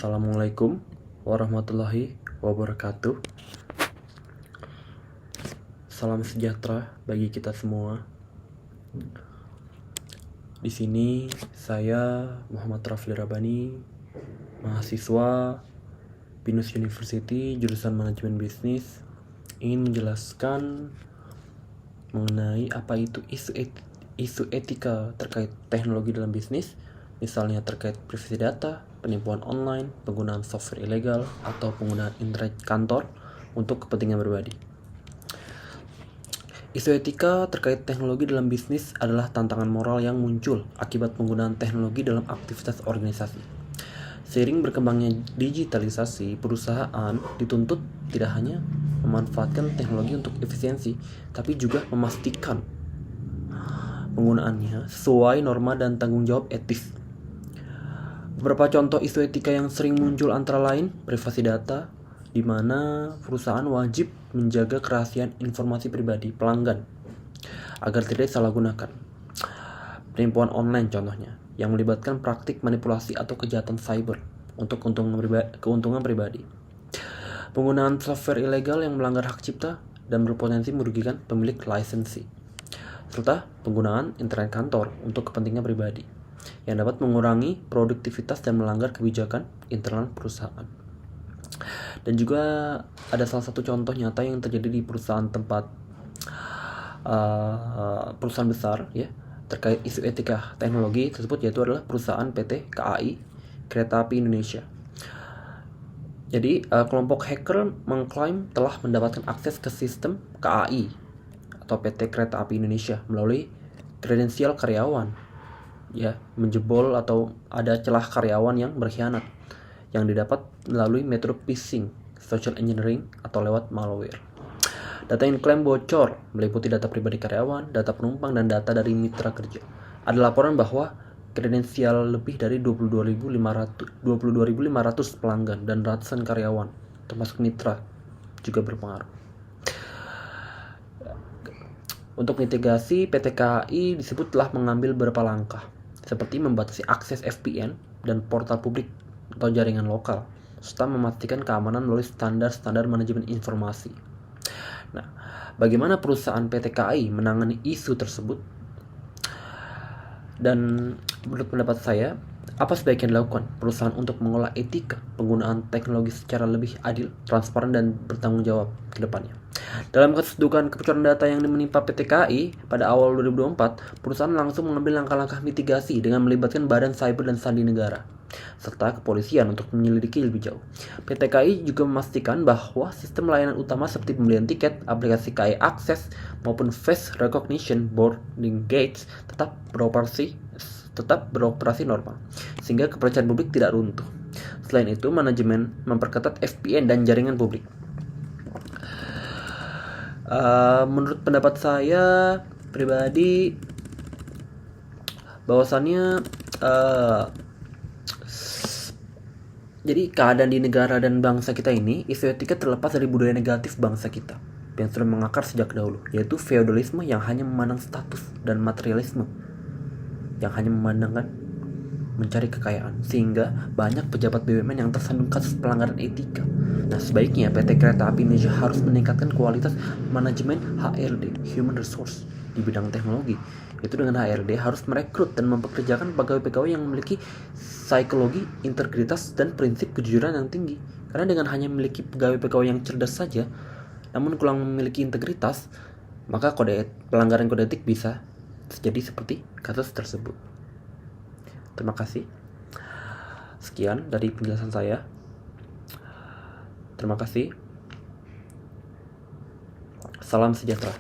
Assalamualaikum warahmatullahi wabarakatuh. Salam sejahtera bagi kita semua. Di sini saya Muhammad Rafli Rabani, mahasiswa Binus University jurusan Manajemen Bisnis, ingin menjelaskan mengenai apa itu isu etika terkait teknologi dalam bisnis, misalnya terkait privasi data, penipuan online, penggunaan software ilegal, atau penggunaan internet kantor untuk kepentingan pribadi. Isu etika terkait teknologi dalam bisnis adalah tantangan moral yang muncul akibat penggunaan teknologi dalam aktivitas organisasi. Seiring berkembangnya digitalisasi, perusahaan dituntut tidak hanya memanfaatkan teknologi untuk efisiensi, tapi juga memastikan penggunaannya sesuai norma dan tanggung jawab etis. Beberapa contoh isu etika yang sering muncul antara lain privasi data, di mana perusahaan wajib menjaga kerahasiaan informasi pribadi pelanggan agar tidak disalahgunakan. Penipuan online contohnya, yang melibatkan praktik manipulasi atau kejahatan cyber untuk keuntungan pribadi. Penggunaan software ilegal yang melanggar hak cipta dan berpotensi merugikan pemilik lisensi. Serta penggunaan internet kantor untuk kepentingan pribadi yang dapat mengurangi produktivitas dan melanggar kebijakan internal perusahaan. Dan juga ada salah satu contoh nyata yang terjadi di perusahaan perusahaan besar ya terkait isu etika teknologi tersebut, yaitu adalah perusahaan PT KAI Kereta Api Indonesia. Jadi kelompok hacker mengklaim telah mendapatkan akses ke sistem KAI atau PT Kereta Api Indonesia melalui kredensial karyawan, ya, menjebol atau ada celah karyawan yang berkhianat yang didapat melalui metode phishing, social engineering, atau lewat malware. Data yang diklaim bocor meliputi data pribadi karyawan, data penumpang, dan data dari mitra kerja. Ada laporan bahwa kredensial lebih dari 22.500 pelanggan dan ratusan karyawan, termasuk mitra, juga berpengaruh. Untuk mitigasi, PT KAI disebut telah mengambil beberapa langkah, seperti membatasi akses VPN dan portal publik atau jaringan lokal, serta memastikan keamanan melalui standar-standar manajemen informasi. Nah, bagaimana perusahaan PT KAI menangani isu tersebut? Dan menurut pendapat saya, apa sebaiknya dilakukan perusahaan untuk mengolah etika penggunaan teknologi secara lebih adil, transparan, dan bertanggung jawab ke depannya? Dalam kasus dugaan kebocoran data yang menimpa PT KAI pada awal 2024, perusahaan langsung mengambil langkah-langkah mitigasi dengan melibatkan Badan Cyber dan Sandi Negara serta kepolisian untuk menyelidiki lebih jauh. PT KAI juga memastikan bahwa sistem layanan utama seperti pembelian tiket, aplikasi KAI Access, maupun face recognition boarding gates tetap beroperasi normal, sehingga kepercayaan publik tidak runtuh. Selain itu, manajemen memperketat VPN dan jaringan publik. Menurut pendapat saya pribadi, bahwasannya jadi keadaan di negara dan bangsa kita ini, isu etika terlepas dari budaya negatif bangsa kita yang sudah mengakar sejak dahulu, yaitu feodalisme yang hanya memandang status dan materialisme yang hanya memandangkan mencari kekayaan, sehingga banyak pejabat BUMN yang tersandung kasus pelanggaran etika. Nah, sebaiknya PT Kereta Api Indonesia harus meningkatkan kualitas manajemen HRD, Human Resource, di bidang teknologi. Itu dengan HRD harus merekrut dan mempekerjakan pegawai-pegawai yang memiliki psikologi, integritas, dan prinsip kejujuran yang tinggi. Karena dengan hanya memiliki pegawai-pegawai yang cerdas saja, namun kurang memiliki integritas, maka pelanggaran kode etik bisa terjadi seperti kasus tersebut. Terima kasih. Sekian dari penjelasan saya. Terima kasih. Salam sejahtera.